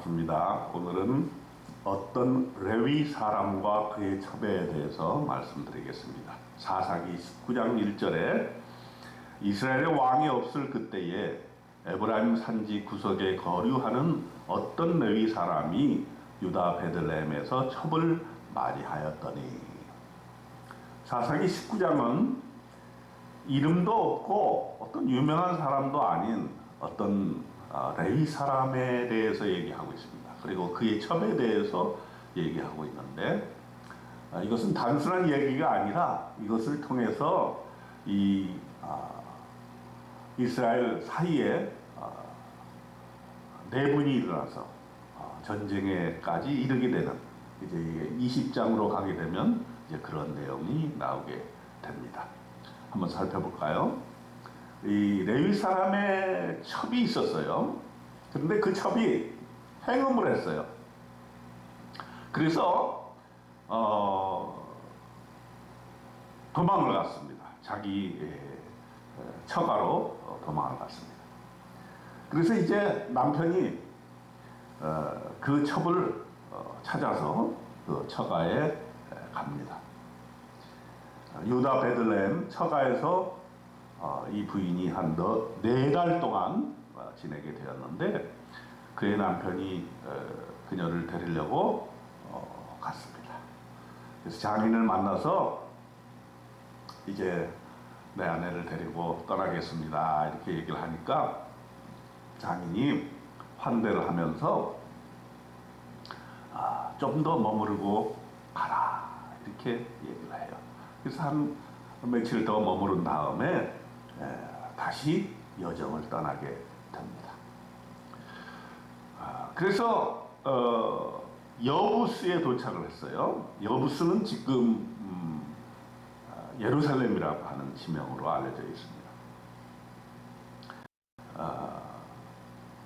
반갑습니다. 오늘은 어떤 레위 사람과 그의 첩에 대해서 말씀드리겠습니다. 사사기 19장 1절에 이스라엘의 왕이 없을 그때에 에브라임 산지 구석에 거류하는 어떤 레위 사람이 유다 베들레헴에서 첩을 맞이하였더니, 사사기 19장은 이름도 없고 어떤 유명한 사람도 아닌 어떤 레위 사람에 대해서 얘기하고 있습니다. 그리고 그의 첩에 대해서 얘기하고 있는데, 이것은 단순한 얘기가 아니라 이것을 통해서 이스라엘 사이에 내분이 일어나서 전쟁에까지 이르게 되는, 이제 20장으로 가게 되면 이제 그런 내용이 나오게 됩니다. 한번 살펴볼까요? 이 레위 사람의 첩이 있었어요. 그런데 그 첩이 행음을 했어요. 그래서 도망을 갔습니다. 자기 처가로 도망을 갔습니다. 그래서 이제 남편이 그 첩을 찾아서 그 처가에 갑니다. 유다 베들레헴 처가에서 이 부인이 한 4달 동안 지내게 되었는데, 그의 남편이 그녀를 데리려고 갔습니다. 그래서 장인을 만나서 이제 내 아내를 데리고 떠나겠습니다 이렇게 얘기를 하니까, 장인이 환대를 하면서 좀 더 머무르고 가라 이렇게 얘기를 해요. 그래서 한 며칠 더 머무른 다음에 다시 여정을 떠나게 됩니다. 그래서 여부스에 도착을 했어요. 여부스는 지금 예루살렘이라고 하는 지명으로 알려져 있습니다.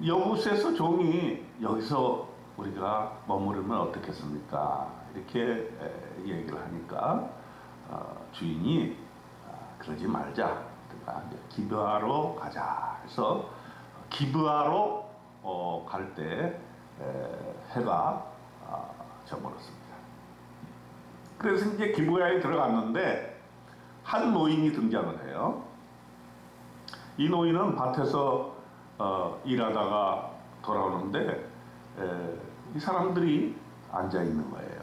여부스에서 종이 여기서 우리가 머무르면 어떻겠습니까? 이렇게 얘기를 하니까 주인이 그러지 말자, 그러니까 기브아로 가자 해서 기브아로 갈 때 해가 저물었습니다. 그래서 이제 기브아에 들어갔는데 한 노인이 등장을 해요. 이 노인은 밭에서 일하다가 돌아오는데 이 사람들이 앉아 있는 거예요.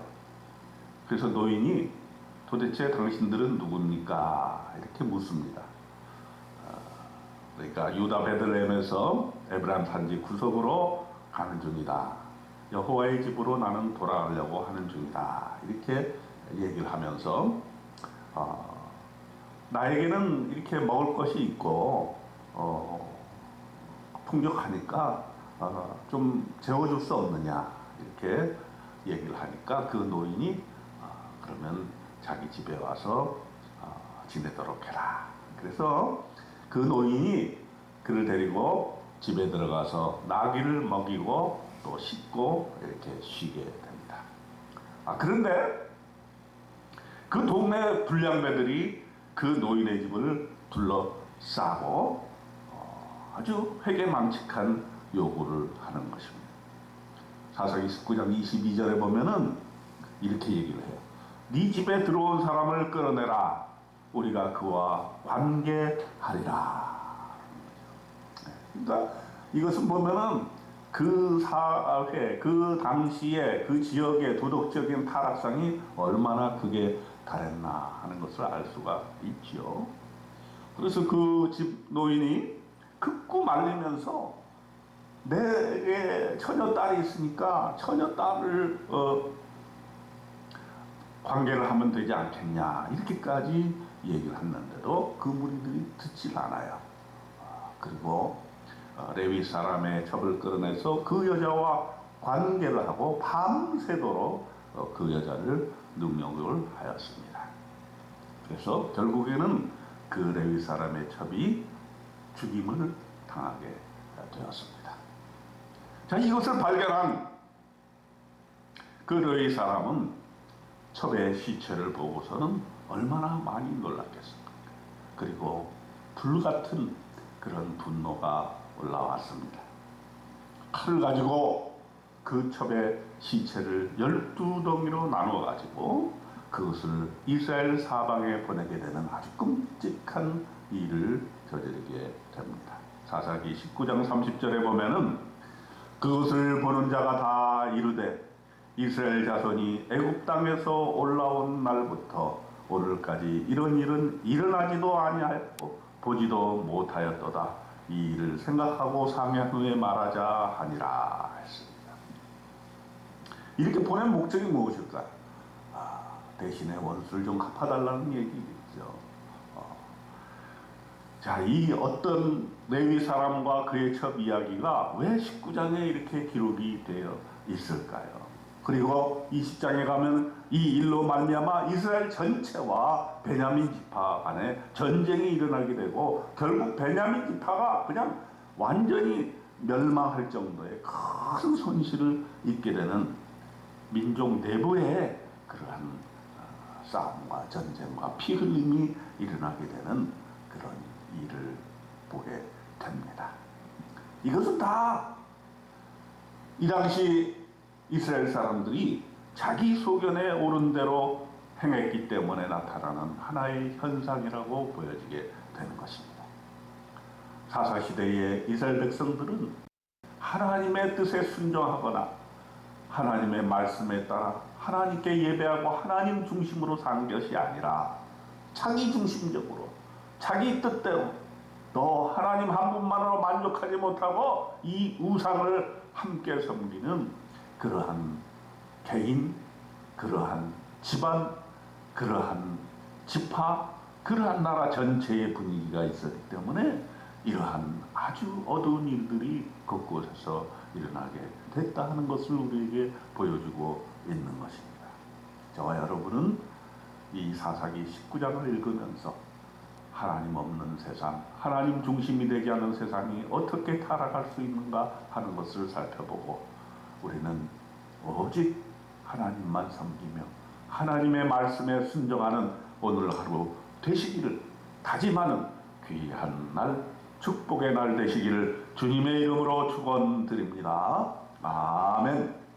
그래서 노인이 도대체 당신들은 누굽니까? 이렇게 묻습니다. 그러니까 유다 베들레헴에서 에브라임 산지 구석으로 가는 중이다. 여호와의 집으로 나는 돌아가려고 하는 중이다. 이렇게 얘기를 하면서 나에게는 이렇게 먹을 것이 있고 풍족하니까 좀 재워줄 수 없느냐 이렇게 얘기를 하니까, 그 노인이 그러면 자기 집에 와서 지내도록 해라. 그래서 그 노인이 그를 데리고 집에 들어가서 나귀를 먹이고 또 씻고 이렇게 쉬게 됩니다. 그런데 그 동네 불량배들이 그 노인의 집을 둘러싸고 아주 회개망측한 요구를 하는 것입니다. 사사기 19장 22절에 보면은 이렇게 얘기를 해요. 네 집에 들어온 사람을 끌어내라. 우리가 그와 관계하리라. 그러니까 이것은 보면은 그 사회, 그 당시에 그 지역의 도덕적인 타락상이 얼마나 크게 달했나 하는 것을 알 수가 있죠. 그래서 그 집 노인이 극구 말리면서 내게 처녀딸이 있으니까 처녀딸을 관계를 하면 되지 않겠냐 이렇게까지 얘기를 했는데도 그 무리들이 듣질 않아요. 그리고 레위 사람의 첩을 끌어내서 그 여자와 관계를 하고 밤새도록 그 여자를 능욕을 하였습니다. 그래서 결국에는 그 레위 사람의 첩이 죽임을 당하게 되었습니다. 자, 이것을 발견한 그 레위 사람은 첩의 시체를 보고서는 얼마나 많이 놀랐겠습니까? 그리고 불같은 그런 분노가 올라왔습니다. 칼을 가지고 그 첩의 시체를 12덩이로 나누어 가지고 그것을 이스라엘 사방에 보내게 되는 아주 끔찍한 일을 저지르게 됩니다. 사사기 19장 30절에 보면은 그것을 보는 자가 다 이르되 이스라엘 자손이 애굽 땅에서 올라온 날부터 오늘까지 이런 일은 일어나지도 아니하였고 보지도 못하였도다. 이 일을 생각하고 상향 후에 말하자 하니라 했습니다. 이렇게 보낸 목적이 무엇일까? 대신에 원수를 좀 갚아달라는 얘기겠죠. 자, 이 어떤 레위 사람과 그의 첩 이야기가 왜 19장에 이렇게 기록이 되어 있을까요? 그리고 20장에 가면 이 일로 말미암아 이스라엘 전체와 베냐민 지파 간에 전쟁이 일어나게 되고 결국 베냐민 지파가 그냥 완전히 멸망할 정도의 큰 손실을 입게 되는 민족 내부에 그러한 싸움과 전쟁과 피 흘림이 일어나게 되는 그런 일을 보게 됩니다. 이것은 다 이 당시 이스라엘 사람들이 자기 소견에 옳은 대로 행했기 때문에 나타나는 하나의 현상이라고 보여지게 되는 것입니다. 사사시대의 이스라엘 백성들은 하나님의 뜻에 순종하거나 하나님의 말씀에 따라 하나님께 예배하고 하나님 중심으로 산 것이 아니라 자기 중심적으로 자기 뜻대로 또 하나님 한 분만으로 만족하지 못하고 이 우상을 함께 섬기는 그러한 개인, 그러한 집안, 그러한 지파, 그러한 나라 전체의 분위기가 있었기 때문에 이러한 아주 어두운 일들이 곳곳에서 일어나게 됐다 하는 것을 우리에게 보여주고 있는 것입니다. 저와 여러분은 이 사사기 19장을 읽으면서 하나님 없는 세상, 하나님 중심이 되게 하는 세상이 어떻게 타락할 수 있는가 하는 것을 살펴보고 우리는 오직 하나님만 섬기며 하나님의 말씀에 순종하는 오늘 하루 되시기를 다짐하는 귀한 날, 축복의 날 되시기를 주님의 이름으로 축원드립니다. 아멘.